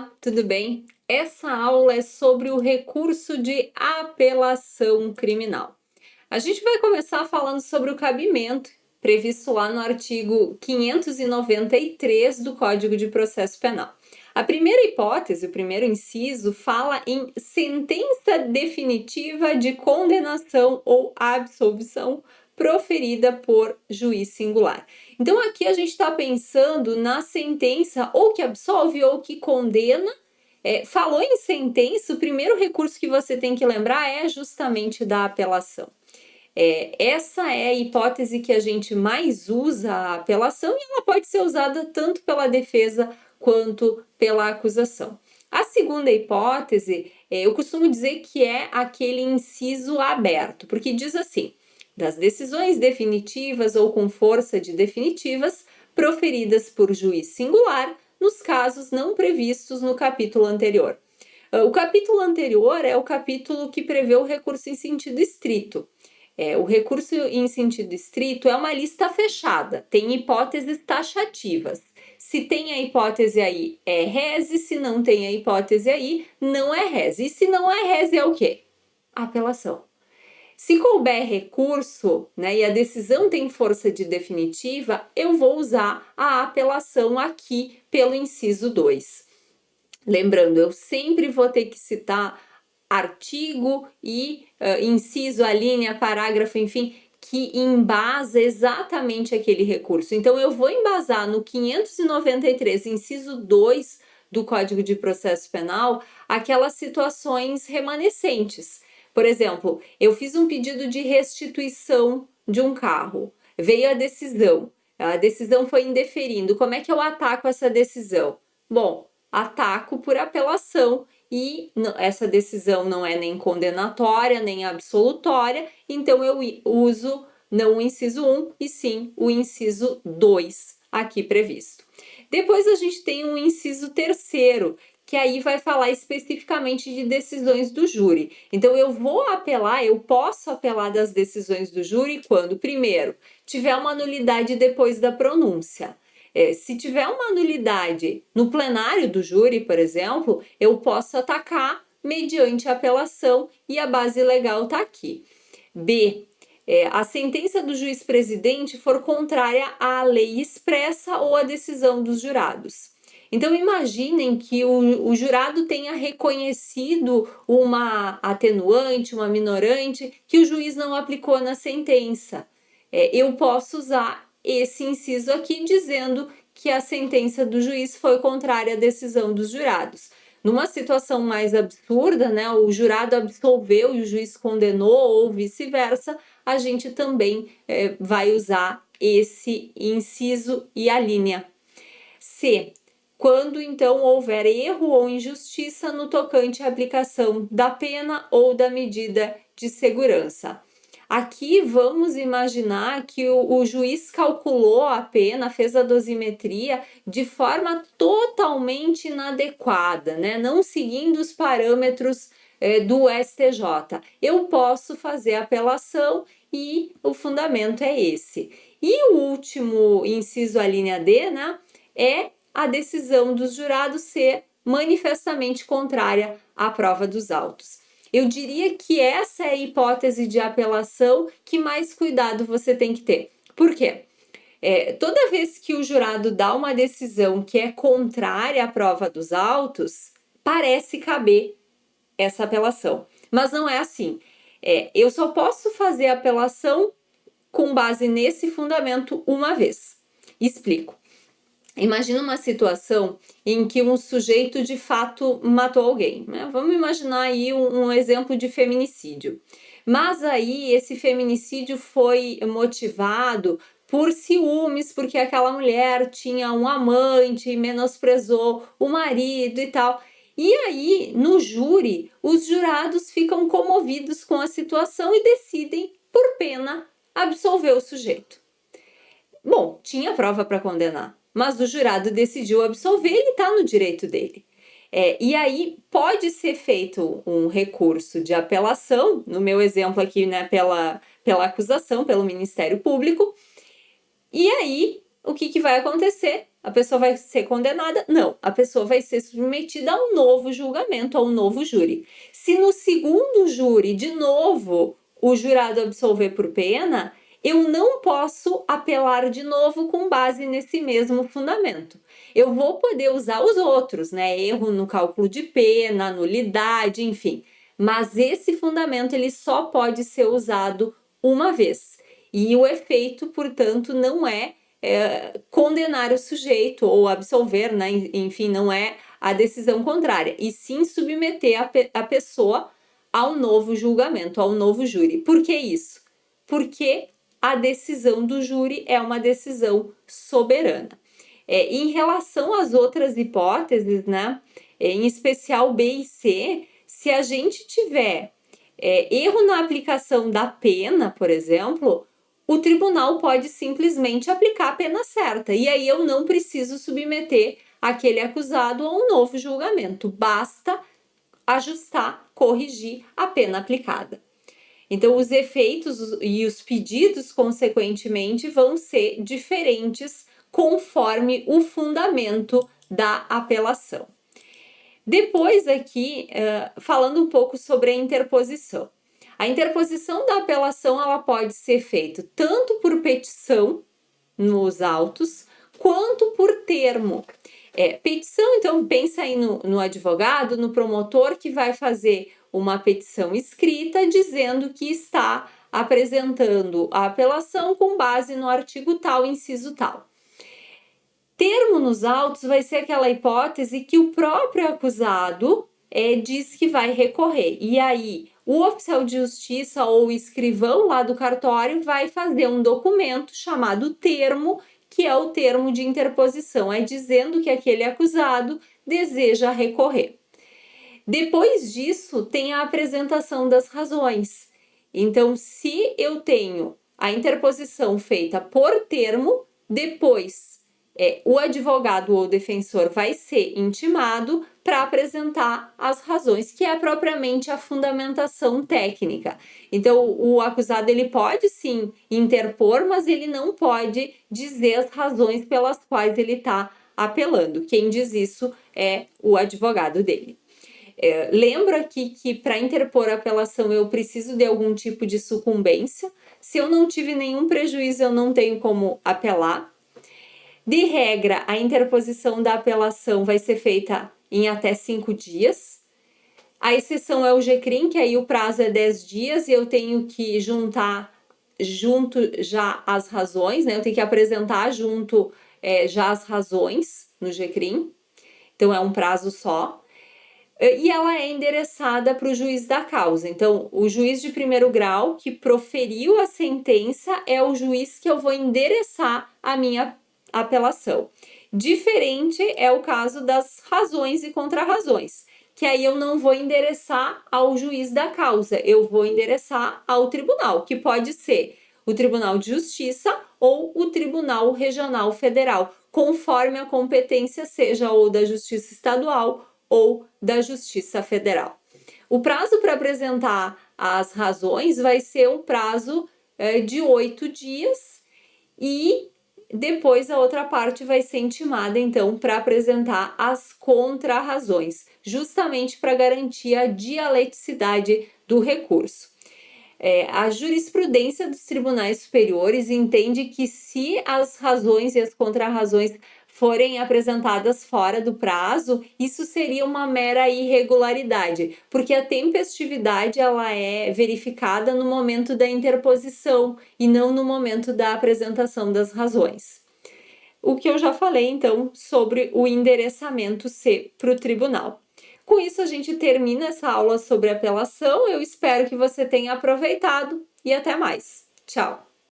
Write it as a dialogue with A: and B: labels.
A: Olá, tudo bem? Essa aula é sobre o recurso de apelação criminal. A gente vai começar falando sobre o cabimento, previsto lá no artigo 593 do Código de Processo Penal. A primeira hipótese, o primeiro inciso, fala em sentença definitiva de condenação ou absolvição proferida por juiz singular. Então, aqui a gente está pensando na sentença ou que absolve ou que condena. Falou em sentença, o primeiro recurso que você tem que lembrar é justamente da apelação. Essa é a hipótese que a gente mais usa a apelação e ela pode ser usada tanto pela defesa quanto pela acusação. A segunda hipótese, eu costumo dizer que é aquele inciso aberto, porque diz assim: das decisões definitivas ou com força de definitivas proferidas por juiz singular nos casos não previstos no capítulo anterior. O capítulo anterior é o capítulo que prevê o recurso em sentido estrito. O recurso em sentido estrito é uma lista fechada, tem hipóteses taxativas. Se tem a hipótese aí, é rese, se não tem a hipótese aí, não é rese. E se não é rese, é o quê? Apelação. Se couber recurso, né, e a decisão tem força de definitiva, eu vou usar a apelação aqui pelo inciso 2. Lembrando, eu sempre vou ter que citar artigo e inciso, a linha, parágrafo, enfim, que embasa exatamente aquele recurso. Então, eu vou embasar no 593, inciso 2 do Código de Processo Penal, aquelas situações remanescentes. Por exemplo, eu fiz um pedido de restituição de um carro, veio a decisão foi indeferindo. Como é que eu ataco essa decisão? Bom, ataco por apelação e essa decisão não é nem condenatória, nem absolutória, então eu uso não o inciso 1 e sim o inciso 2 aqui previsto. Depois a gente tem um inciso terceiro, que aí vai falar especificamente de decisões do júri. Então eu vou apelar, eu posso apelar das decisões do júri quando, primeiro, tiver uma nulidade depois da pronúncia. Se tiver uma nulidade no plenário do júri, por exemplo, eu posso atacar mediante apelação e a base legal está aqui. B. A sentença do juiz presidente for contrária à lei expressa ou à decisão dos jurados. Então, imaginem que o jurado tenha reconhecido uma atenuante, uma minorante, que o juiz não aplicou na sentença. Eu posso usar esse inciso aqui dizendo que a sentença do juiz foi contrária à decisão dos jurados. Numa situação mais absurda, né, o jurado absolveu e o juiz condenou ou vice-versa, a gente também vai usar esse inciso e a linha. C. Quando então houver erro ou injustiça no tocante à aplicação da pena ou da medida de segurança. Aqui vamos imaginar que o juiz calculou a pena, fez a dosimetria de forma totalmente inadequada, né? Não seguindo os parâmetros do STJ. Eu posso fazer apelação e o fundamento é esse. E o último inciso, a linha D, né, é a decisão dos jurados ser manifestamente contrária à prova dos autos. Eu diria que essa é a hipótese de apelação que mais cuidado você tem que ter. Por quê? Toda vez que o jurado dá uma decisão que é contrária à prova dos autos, parece caber essa apelação. Mas não é assim. Eu só posso fazer apelação com base nesse fundamento uma vez. Explico. Imagina uma situação em que um sujeito de fato matou alguém, né? Vamos imaginar aí um exemplo de feminicídio. Mas aí esse feminicídio foi motivado por ciúmes, porque aquela mulher tinha um amante, menosprezou o marido e tal. E aí, no júri, os jurados ficam comovidos com a situação e decidem, por pena, absolver o sujeito. Bom, tinha prova para condenar, mas o jurado decidiu absolver, ele está no direito dele. E aí pode ser feito um recurso de apelação, no meu exemplo aqui, né, pela acusação, pelo Ministério Público, e aí o que vai acontecer? a pessoa vai ser condenada? Não, a pessoa vai ser submetida a um novo julgamento, a um novo júri. Se no segundo júri, de novo, o jurado absolver por pena, eu não posso apelar de novo com base nesse mesmo fundamento. Eu vou poder usar os outros, né? Erro no cálculo de pena, nulidade, enfim. Mas esse fundamento ele só pode ser usado uma vez. E o efeito, portanto, não é condenar o sujeito ou absolver, né? Enfim, não é a decisão contrária, e sim submeter a pessoa ao novo julgamento, ao novo júri. Por que isso? Porque a decisão do júri é uma decisão soberana. Em relação às outras hipóteses, né? Em especial B e C, se a gente tiver erro na aplicação da pena, por exemplo, o tribunal pode simplesmente aplicar a pena certa. E aí eu não preciso submeter aquele acusado a um novo julgamento. Basta ajustar, corrigir a pena aplicada. Então, os efeitos e os pedidos, consequentemente, vão ser diferentes conforme o fundamento da apelação. Depois aqui, falando um pouco sobre a interposição. A interposição da apelação ela pode ser feita tanto por petição nos autos, quanto por termo. Petição, então, pensa aí no advogado, no promotor que vai fazer uma petição escrita dizendo que está apresentando a apelação com base no artigo tal, inciso tal. Termo nos autos vai ser aquela hipótese que o próprio acusado diz que vai recorrer. E aí, o oficial de justiça ou o escrivão lá do cartório vai fazer um documento chamado termo, que é o termo de interposição, dizendo que aquele acusado deseja recorrer. Depois disso, tem a apresentação das razões. Então, se eu tenho a interposição feita por termo, depois o advogado ou defensor vai ser intimado para apresentar as razões, que é propriamente a fundamentação técnica. Então, o acusado ele pode sim interpor, mas ele não pode dizer as razões pelas quais ele está apelando. Quem diz isso é o advogado dele. Lembro aqui que para interpor a apelação eu preciso de algum tipo de sucumbência. Se eu não tive nenhum prejuízo, eu não tenho como apelar. De regra, a interposição da apelação vai ser feita em até 5 dias. A exceção é o GCRIM, que aí o prazo é 10 dias e eu tenho que juntar junto já as razões, né? Eu tenho que apresentar junto já as razões no GCRIM. Então, é um prazo só. E ela é endereçada para o juiz da causa. Então, o juiz de primeiro grau que proferiu a sentença é o juiz que eu vou endereçar a minha apelação. Diferente é o caso das razões e contrarrazões, que aí eu não vou endereçar ao juiz da causa, eu vou endereçar ao tribunal, que pode ser o Tribunal de Justiça ou o Tribunal Regional Federal, conforme a competência seja ou da Justiça Estadual ou da Justiça Federal. O prazo para apresentar as razões vai ser um prazo de 8 dias e depois a outra parte vai ser intimada, então, para apresentar as contrarrazões, justamente para garantir a dialeticidade do recurso. A jurisprudência dos tribunais superiores entende que se as razões e as contrarrazões forem apresentadas fora do prazo, isso seria uma mera irregularidade, porque a tempestividade ela é verificada no momento da interposição e não no momento da apresentação das razões. O que eu já falei, então, sobre o endereçamento C para o tribunal. Com isso, a gente termina essa aula sobre apelação. Eu espero que você tenha aproveitado e até mais. Tchau!